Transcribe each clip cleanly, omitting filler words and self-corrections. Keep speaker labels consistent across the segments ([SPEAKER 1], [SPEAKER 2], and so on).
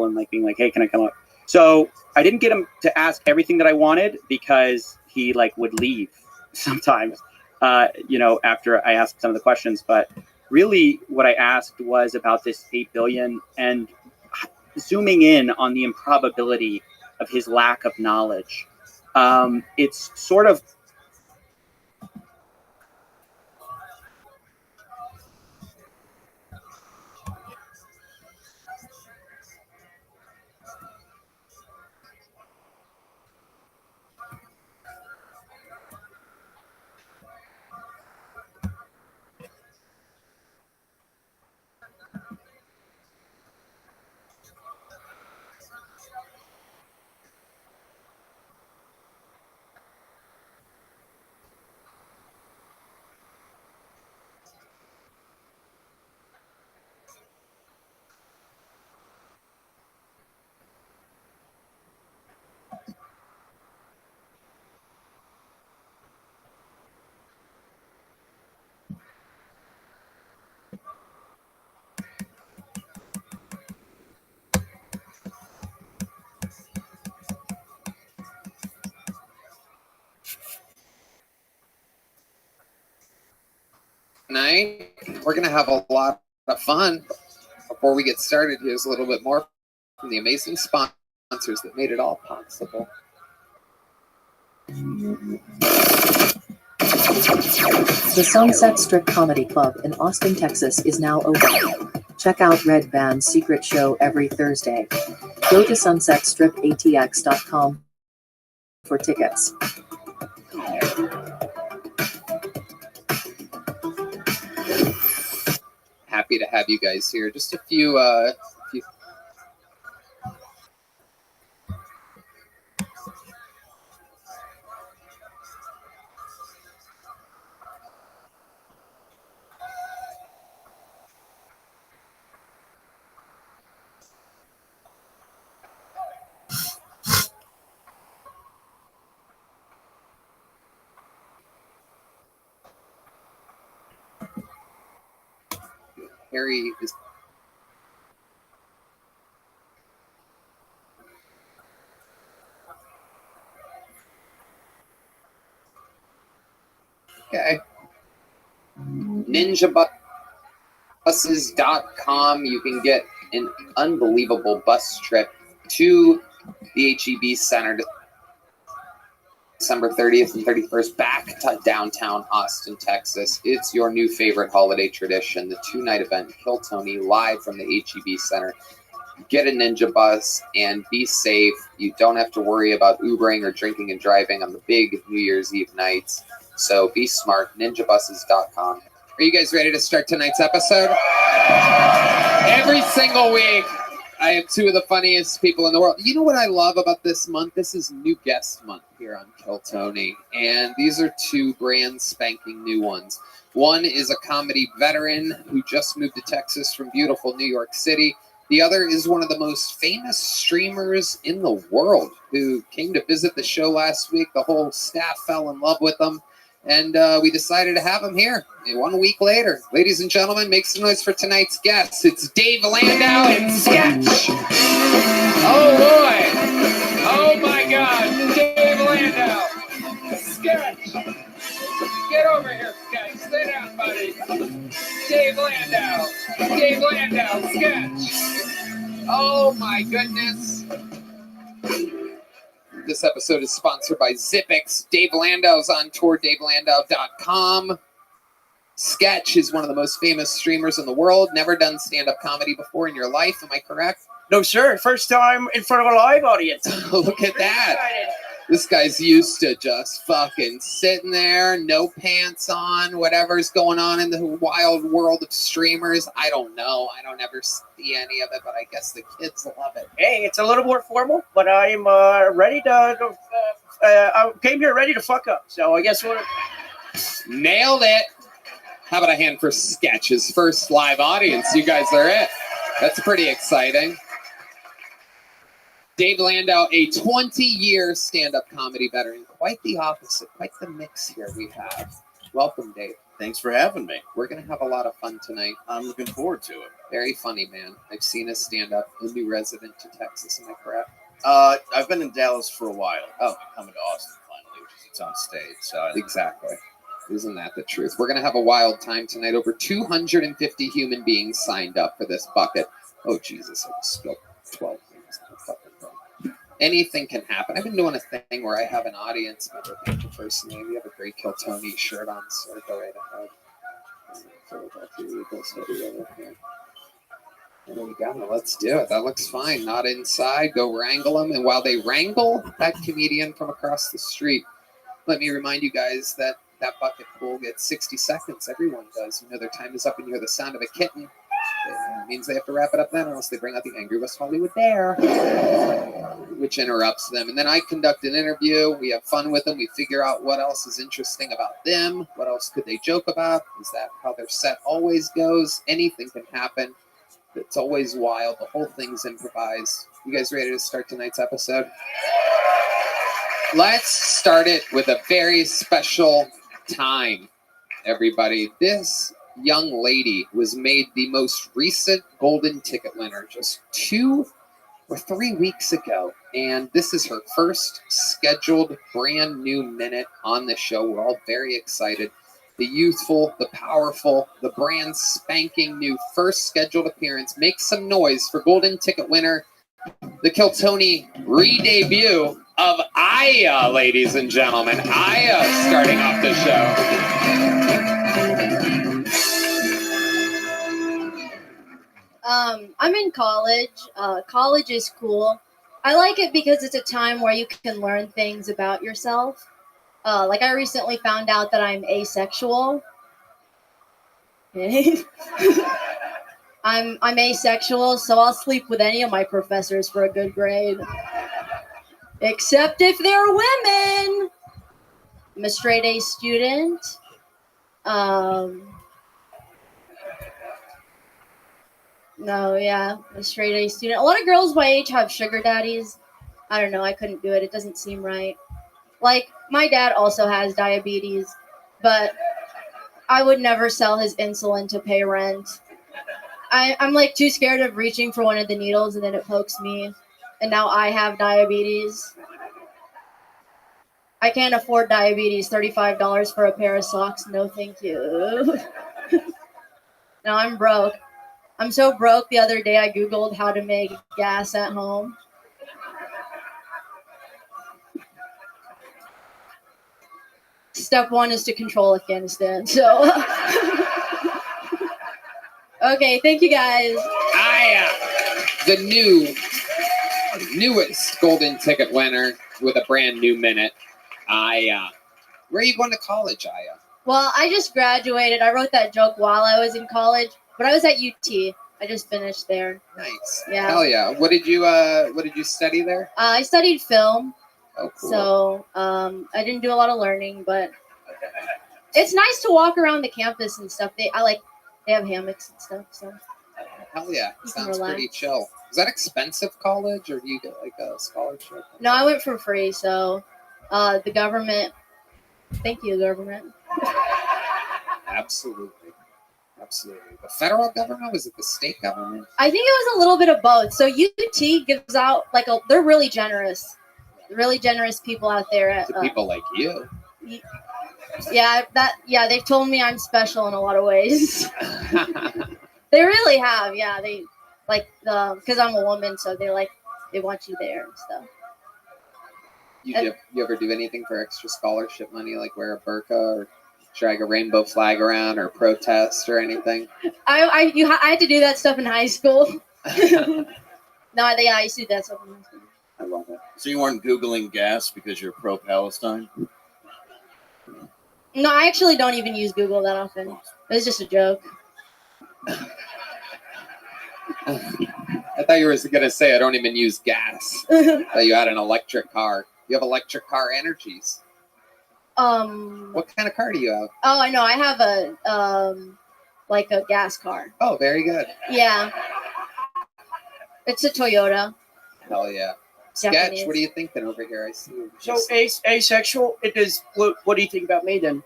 [SPEAKER 1] table and like being like, hey, can I come up? So I didn't get him to ask everything that I wanted because he like would leave sometimes, after I asked some of the questions. But really what I asked was about this 8 billion and zooming in on the improbability of his lack of knowledge. It's sort of
[SPEAKER 2] Tonight, we're going to have a lot of fun. Before we get started, here's a little bit more from the amazing sponsors that made it all possible.
[SPEAKER 3] The Sunset Strip Comedy Club in Austin, Texas is now open. Check out Red Band's secret show every Thursday. Go to sunsetstripatx.com for tickets.
[SPEAKER 2] Happy to have you guys here. Just a few Harry is okay. Ninjabuses.com. You can get an unbelievable bus trip to the HEB Center December 30th and 31st back to downtown Austin, Texas. It's your new favorite holiday tradition, the 2-night event, Kill Tony, live from the HEB Center. Get a Ninja Bus and be safe. You don't have to worry about Ubering or drinking and driving on the big New Year's Eve nights. So be smart, ninjabuses.com. Are you guys ready to start tonight's episode? Every single week, I have two of the funniest people in the world. You know what I love about this month? This is new guest month here on Kill Tony, and these are two brand spanking new ones. One is a comedy veteran who just moved to Texas from beautiful New York City. The other is one of the most famous streamers in the world who came to visit the show last week. The whole staff fell in love with him, and we decided to have him here 1 week later. Ladies and gentlemen, make some noise for tonight's guests. It's Dave Landau and Sketch. Oh, boy. Oh, my God. Dave Landau. Sketch. Get over here, Sketch. Sit down, buddy. Dave Landau. Dave Landau. Sketch. Oh, my goodness. This episode is sponsored by Zippix. Dave Landau's on tour, DaveLandau.com. Sketch is one of the most famous streamers in the world. Never done stand-up comedy before in your life, am I correct?
[SPEAKER 1] no, sir. First time in front of a live audience.
[SPEAKER 2] Look at that. This guy's used to just fucking sitting there, no pants on, whatever's going on in the wild world of streamers. I don't know. I don't ever see any of it, but I guess the kids love it.
[SPEAKER 1] Hey, it's a little more formal, but I'm ready to. I came here ready to fuck up, so I guess we're.
[SPEAKER 2] Nailed it. How about a hand for Sketch, his first live audience? You guys are it. That's pretty exciting. Dave Landau, a 20-year stand-up comedy veteran. Quite the opposite. Quite the mix here we have. Welcome, Dave.
[SPEAKER 4] Thanks for having me.
[SPEAKER 2] We're going to have a lot of fun tonight.
[SPEAKER 4] I'm looking forward to it.
[SPEAKER 2] Very funny, man. I've seen a stand-up, a new resident to Texas. Am I correct?
[SPEAKER 4] I've been in Dallas for a while. I'm coming to Austin finally, which is its own state. So
[SPEAKER 2] Exactly. Isn't that the truth? We're going to have a wild time tonight. Over 250 human beings signed up for this bucket. Oh, Jesus. I just spilled 12 things. Anything can happen. I've been doing a thing where I have an audience member. Thank you, first name. You have a great Kiltony shirt on, so go right ahead. Philadelphia Eagles hoodie over here. And there we go. Let's do it. That looks fine. Not inside. Go wrangle them. And while they wrangle that comedian from across the street, let me remind you guys that that bucket pool gets 60 seconds. Everyone does. You know their time is up and you hear the sound of a kitten. It means they have to wrap it up then, or else they bring out the angry West Hollywood Bear, which interrupts them. And then I conduct an interview. We have fun with them. We figure out what else is interesting about them. What else could they joke about? Is that how their set always goes? Anything can happen. It's always wild. The whole thing's improvised. You guys ready to start tonight's episode? Let's start it with a very special time, everybody. This young lady was made the most recent golden ticket winner just 2 or 3 weeks ago. And this is her first scheduled brand new minute on the show. We're all very excited. The youthful, the powerful, the brand spanking new first scheduled appearance. Make some noise for golden ticket winner, the Kiltony re-debut of Aya, ladies and gentlemen. Aya starting off the show.
[SPEAKER 5] I'm in college. College is cool. I like it because it's a time where you can learn things about yourself. Like I recently found out that I'm asexual. I'm asexual, so I'll sleep with any of my professors for a good grade. Except if they're women. I'm a straight A student. No, yeah, I'm a straight A student. A lot of girls my age have sugar daddies. I don't know, I couldn't do it. It doesn't seem right. Like, my dad also has diabetes, but I would never sell his insulin to pay rent. I'm like too scared of reaching for one of the needles and then it pokes me. And now I have diabetes. I can't afford diabetes. $35 for a pair of socks. No, thank you. No, I'm broke. I'm so broke. The other day I Googled how to make gas at home. Step 1 is to control Afghanistan. So, okay, thank you guys.
[SPEAKER 2] Aya, the newest golden ticket winner with a brand new minute. Aya, where are you going to college, Aya?
[SPEAKER 5] Well, I just graduated. I wrote that joke while I was in college, but I was at UT. I just finished there.
[SPEAKER 2] Nice.
[SPEAKER 5] Yeah.
[SPEAKER 2] Hell yeah. What did you study there?
[SPEAKER 5] I studied film.
[SPEAKER 2] Oh, cool.
[SPEAKER 5] So I didn't do a lot of learning, but it's nice to walk around the campus and stuff. They have hammocks and stuff. So
[SPEAKER 2] Hell yeah.
[SPEAKER 5] You can
[SPEAKER 2] Sounds
[SPEAKER 5] relax.
[SPEAKER 2] pretty chill. Is that expensive college, or do you get like a scholarship?
[SPEAKER 5] no, I went for free. So the government. Thank you, government.
[SPEAKER 2] Absolutely. Absolutely. The federal government? Was it the state government?
[SPEAKER 5] I think it was a little bit of both. So UT gives out they're really generous. Really generous people out there.
[SPEAKER 2] To people like you.
[SPEAKER 5] Yeah, they've told me I'm special in a lot of ways. They really have, yeah. They because I'm a woman, so they want you there and stuff.
[SPEAKER 2] You ever do anything for extra scholarship money, like wear a burqa or drag a rainbow flag around or protest or anything?
[SPEAKER 5] I had to do that stuff in high school. No, I used to do that stuff in high school.
[SPEAKER 2] I love it.
[SPEAKER 4] So you weren't Googling gas because you're pro-Palestine?
[SPEAKER 5] No, I actually don't even use Google that often. It was just a joke.
[SPEAKER 2] I thought you were going to say I don't even use gas. I thought you had an electric car. You have electric car energies. What kind of car do you have?
[SPEAKER 5] Oh, I know. I have a gas car.
[SPEAKER 2] Oh, very good.
[SPEAKER 5] Yeah. It's a Toyota.
[SPEAKER 2] Hell yeah. Sketch,
[SPEAKER 5] Japanese.
[SPEAKER 2] what are you thinking over here? I see you.
[SPEAKER 6] So asexual. It is. What do you think about me then?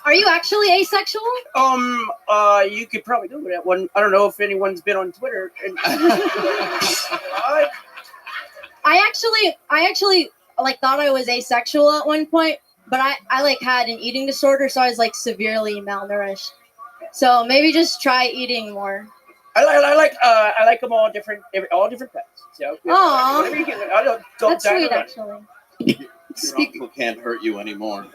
[SPEAKER 5] Are you actually asexual?
[SPEAKER 1] You could probably do that one. I don't know if anyone's been on Twitter.
[SPEAKER 5] I actually like thought I was asexual at one point, but I like had an eating disorder, so I was like severely malnourished. So maybe just try eating more.
[SPEAKER 1] I like them all different pets. So
[SPEAKER 5] Aw.
[SPEAKER 1] whatever you get, I don't
[SPEAKER 5] That's
[SPEAKER 1] die
[SPEAKER 5] sweet,
[SPEAKER 1] to run.
[SPEAKER 5] actually.
[SPEAKER 4] Your uncle can't hurt you anymore.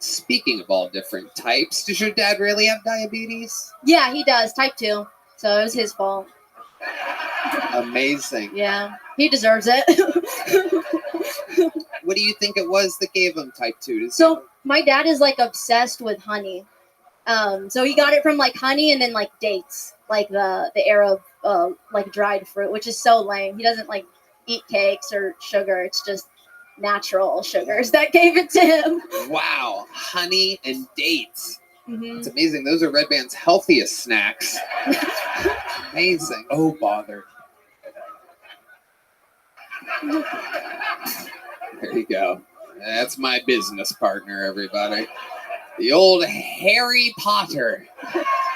[SPEAKER 2] Speaking of all different types, does your dad really have diabetes?
[SPEAKER 5] Yeah, he does. Type 2. So it was his fault.
[SPEAKER 2] Amazing.
[SPEAKER 5] Yeah, he deserves it.
[SPEAKER 2] What do you think it was that gave him type 2?
[SPEAKER 5] So my dad is like obsessed with honey. So he got it from like honey and then like dates, like the Arab like dried fruit, which is so lame. He doesn't like eat cakes or sugar. It's just natural sugars that gave it to him.
[SPEAKER 2] Wow, honey and dates.
[SPEAKER 5] Mhm.
[SPEAKER 2] It's amazing. Those are Red Band's healthiest snacks. Amazing.
[SPEAKER 6] Oh, bother.
[SPEAKER 2] There you go. That's my business partner, everybody. The old Harry Potter.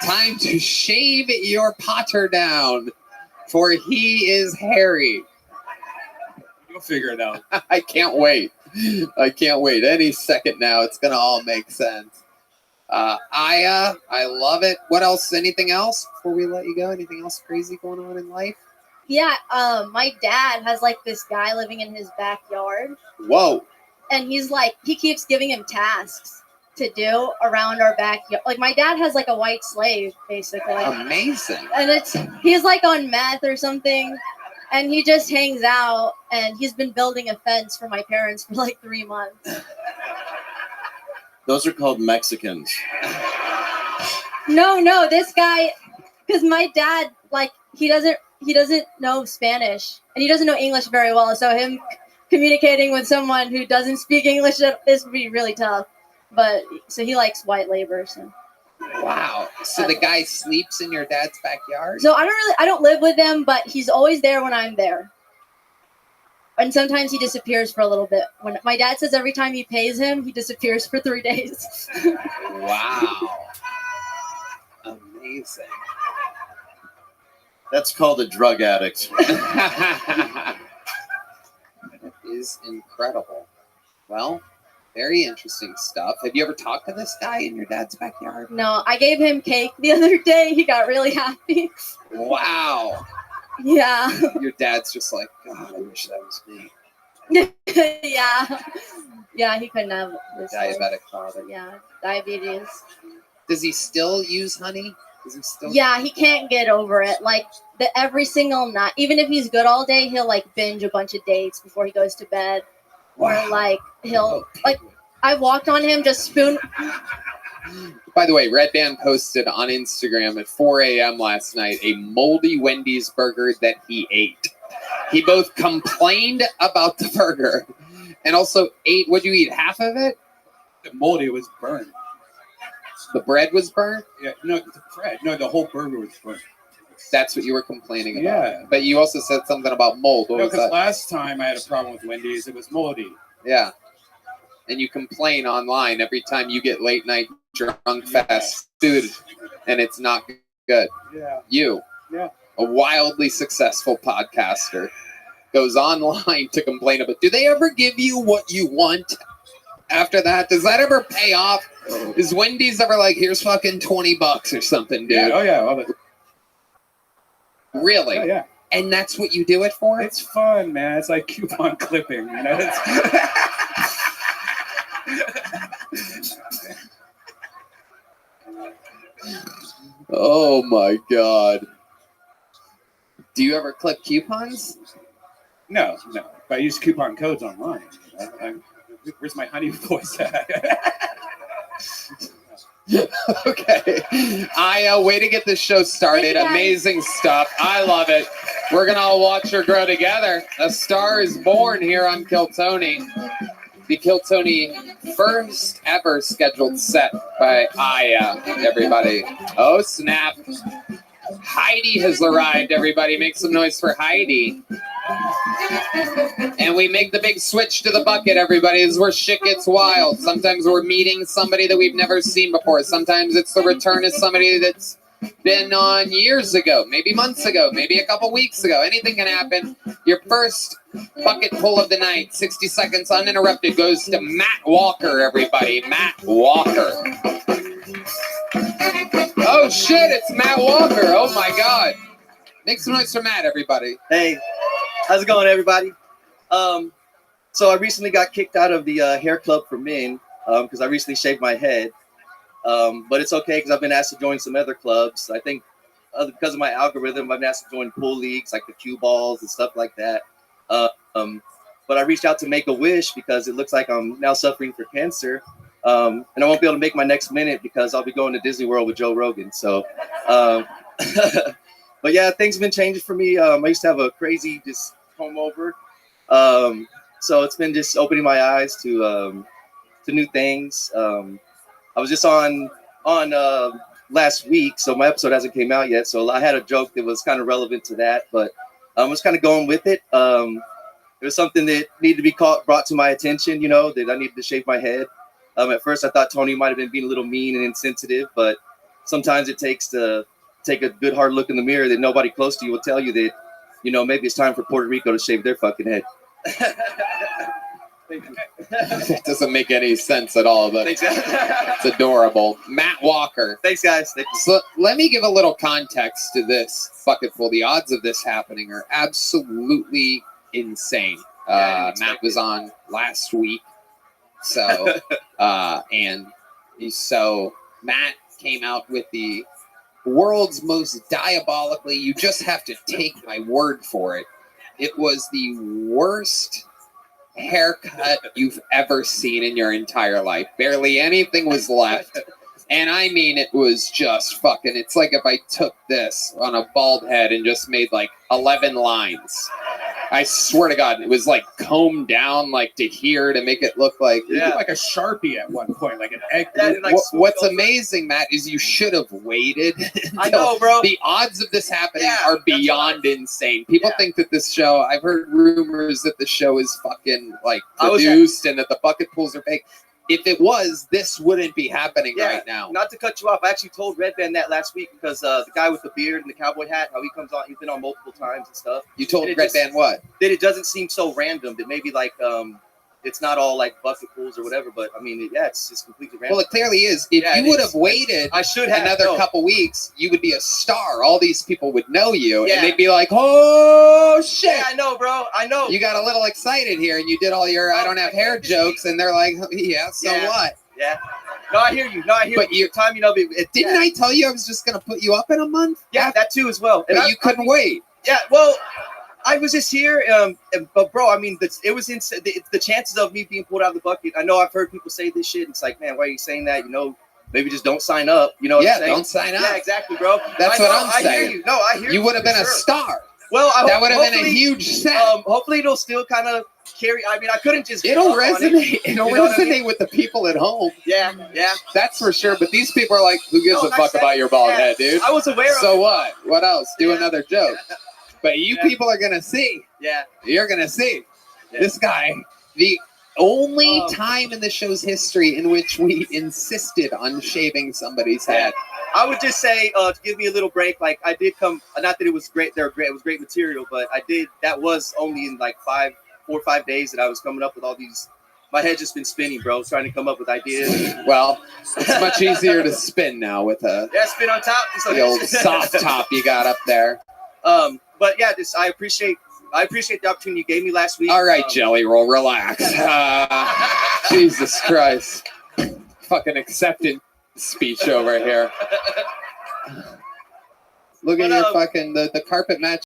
[SPEAKER 2] Time to shave your Potter down, for he is Harry.
[SPEAKER 6] You'll figure it out.
[SPEAKER 2] I can't wait. I can't wait. Any second now, it's gonna all make sense. I love it. What else? Anything else before we let you go? Anything else crazy going on in life?
[SPEAKER 5] Yeah, my dad has like this guy living in his backyard,
[SPEAKER 2] Whoa.
[SPEAKER 5] and he's like, he keeps giving him tasks to do around our backyard. Like my dad has like a white slave, basically.
[SPEAKER 2] Amazing.
[SPEAKER 5] And he's like on meth or something, and he just hangs out, and he's been building a fence for my parents for like 3 months.
[SPEAKER 4] Those are called Mexicans.
[SPEAKER 5] No, this guy, because my dad, like, he doesn't know Spanish, and he doesn't know English very well, so him communicating with someone who doesn't speak English is be really tough. But so he likes white labor. So.
[SPEAKER 2] Wow. So the guy sleeps in your dad's backyard?
[SPEAKER 5] So I don't live with them, but he's always there when I'm there. And sometimes he disappears for a little bit. When my dad says every time he pays him, he disappears for 3 days.
[SPEAKER 2] Wow. Amazing.
[SPEAKER 4] That's called a drug addict.
[SPEAKER 2] That is incredible. Well, very interesting stuff. Have you ever talked to this guy in your dad's backyard?
[SPEAKER 5] No, I gave him cake the other day. He got really happy.
[SPEAKER 2] Wow.
[SPEAKER 5] Yeah.
[SPEAKER 2] Your dad's just like, God, I wish that was me.
[SPEAKER 5] Yeah, he couldn't have this.
[SPEAKER 2] Diabetic father.
[SPEAKER 5] Yeah, diabetes.
[SPEAKER 2] Does he still use honey? Is he still?
[SPEAKER 5] Yeah, he can't get over it. Like every single night, even if he's good all day, he'll like binge a bunch of dates before he goes to bed.
[SPEAKER 2] Wow.
[SPEAKER 5] Or like he'll like I walked on him just spoon.
[SPEAKER 2] By the way, Red Band posted on Instagram at 4 a.m. last night a moldy Wendy's burger that he ate. He both complained about the burger and also ate. Would you eat half of it?
[SPEAKER 6] The moldy was burned.
[SPEAKER 2] The bread was burnt?
[SPEAKER 6] Yeah, no, the bread. No, the whole burger was burnt.
[SPEAKER 2] That's what you were complaining about.
[SPEAKER 6] Yeah.
[SPEAKER 2] But you also said something about mold. What
[SPEAKER 6] No,
[SPEAKER 2] was
[SPEAKER 6] because
[SPEAKER 2] that?
[SPEAKER 6] last time I had a problem with Wendy's, it was moldy.
[SPEAKER 2] Yeah. And you complain online every time you get late night drunk fast food and it's not good.
[SPEAKER 6] Yeah.
[SPEAKER 2] You,
[SPEAKER 6] Yeah.
[SPEAKER 2] a wildly successful podcaster, goes online to complain about, do they ever give you what you want after that? Does that ever pay off? Is Wendy's ever like, here's fucking $20 or something, dude?
[SPEAKER 6] Yeah. Oh, yeah. All the,
[SPEAKER 2] Really?
[SPEAKER 6] oh, yeah.
[SPEAKER 2] And that's what you do it for?
[SPEAKER 6] It's fun, man. It's like coupon clipping, you know?
[SPEAKER 2] Oh my God. Do you ever clip coupons?
[SPEAKER 6] No. But I use coupon codes online. Where's my honey voice at?
[SPEAKER 2] Okay. Way to get this show started.
[SPEAKER 5] Thank you, guys.
[SPEAKER 2] Amazing stuff. I love it. We're going to all watch her grow together. A star is born here on Kill Tony. The Kill Tony first ever scheduled set by Aya, everybody. Oh, snap. Heidi has arrived, everybody. Make some noise for Heidi. And we make the big switch to the bucket, everybody. This is where shit gets wild. Sometimes we're meeting somebody that we've never seen before. Sometimes it's the return of somebody that's been on years ago, maybe months ago, maybe a couple weeks ago. Anything can happen. Your first bucket pull of the night, 60 seconds uninterrupted, goes to Matt Walker, everybody. Matt Walker. Oh, shit, it's Matt Walker. Oh, my God. Make some noise for Matt, everybody.
[SPEAKER 7] Hey, how's it going, everybody? So I recently got kicked out of the hair club for men because I recently shaved my head. But it's okay because I've been asked to join some other clubs. I think because of my algorithm, I've been asked to join pool leagues like the cue balls and stuff like that. But I reached out to Make-A-Wish because it looks like I'm now suffering for cancer. And I won't be able to make my next minute because I'll be going to Disney World with Joe Rogan. So, but yeah, things have been changing for me. I used to have a crazy just comb over. So it's been just opening my eyes to new things. I was just on last week, so my episode hasn't came out yet. So I had a joke that was kind of relevant to that, but I was kind of going with it. It was something that needed to be brought to my attention, that I needed to shave my head. At first, I thought Tony might have been being a little mean and insensitive, but sometimes it takes to take a good hard look in the mirror that nobody close to you will tell you that, maybe it's time for Puerto Rico to shave their fucking head. Thank you.
[SPEAKER 2] It doesn't make any sense at all, but it's adorable. Matt Walker.
[SPEAKER 7] Thanks, guys. Thank you.
[SPEAKER 2] So let me give a little context to this bucketful. The odds of this happening are absolutely insane. Matt was on last week. So, so Matt came out with the world's most diabolically, you just have to take my word for it. It was the worst haircut you've ever seen in your entire life. Barely anything was left. And I mean, it was just fucking, it's like if I took this on a bald head and just made like 11 lines. I swear to God, it was like combed down like to here to make it look like
[SPEAKER 6] You did like a Sharpie at one point, like an egg.
[SPEAKER 2] What's amazing, Matt, is you should have waited.
[SPEAKER 7] I know, bro.
[SPEAKER 2] The odds of this happening are beyond insane. People think that this show, I've heard rumors that the show is fucking like produced and that the bucket pools are fake. If it was, this wouldn't be happening right now.
[SPEAKER 7] Not to cut you off, I actually told Red Band that last week because the guy with the beard and the cowboy hat, how he comes on, he's been on multiple times and stuff.
[SPEAKER 2] You told Red Band what?
[SPEAKER 7] That it doesn't seem so random, that maybe like it's not all like bucket pools or whatever, but I mean, it's just completely random.
[SPEAKER 2] Well, it clearly is. If you would have waited
[SPEAKER 7] I should have
[SPEAKER 2] another couple weeks, you would be a star. All these people would know you, and they'd be like, oh, shit.
[SPEAKER 7] Yeah, I know, bro. I know.
[SPEAKER 2] You got a little excited here, and you did all your I don't have hair jokes, and they're like, so what?
[SPEAKER 7] Yeah. No, I hear you. But your time,
[SPEAKER 2] didn't I tell you I was just going to put you up in a month?
[SPEAKER 7] Yeah, that too as well.
[SPEAKER 2] But you couldn't wait.
[SPEAKER 7] Yeah, well, I was just here, but bro, I mean, it was the chances of me being pulled out of the bucket. I know I've heard people say this shit. And it's like, man, why are you saying that? Maybe just don't sign up. You know what I'm saying?
[SPEAKER 2] Don't sign up.
[SPEAKER 7] Yeah, exactly, bro.
[SPEAKER 2] That's what I'm saying.
[SPEAKER 7] I hear you. No, I hear you.
[SPEAKER 2] You would have been a star.
[SPEAKER 7] Well,
[SPEAKER 2] that would have been a huge set.
[SPEAKER 7] Hopefully, it'll still kind of carry. I mean, I couldn't just.
[SPEAKER 2] It'll resonate. It'll resonate with the people at home.
[SPEAKER 7] Yeah.
[SPEAKER 2] That's for sure. But these people are like, who gives a fuck about your bald head, dude?
[SPEAKER 7] I was aware of it.
[SPEAKER 2] So what? What else? Do another joke. But you people are going to see.
[SPEAKER 7] Yeah.
[SPEAKER 2] You're going to see. This guy, the only time in the show's history in which we insisted on shaving somebody's head.
[SPEAKER 7] I would just say, to give me a little break, like I did come, not that it was great, it was great material, but that was only in like 4 or 5 days that I was coming up with all these. My head's just been spinning, bro, trying to come up with ideas.
[SPEAKER 2] Well, it's much easier to spin now with
[SPEAKER 7] spin on top.
[SPEAKER 2] The old soft top you got up there.
[SPEAKER 7] But yeah, I appreciate the opportunity you gave me last week.
[SPEAKER 2] All right, Jelly Roll, relax. Jesus Christ. Fucking acceptance speech over here. Look at your fucking, the carpet match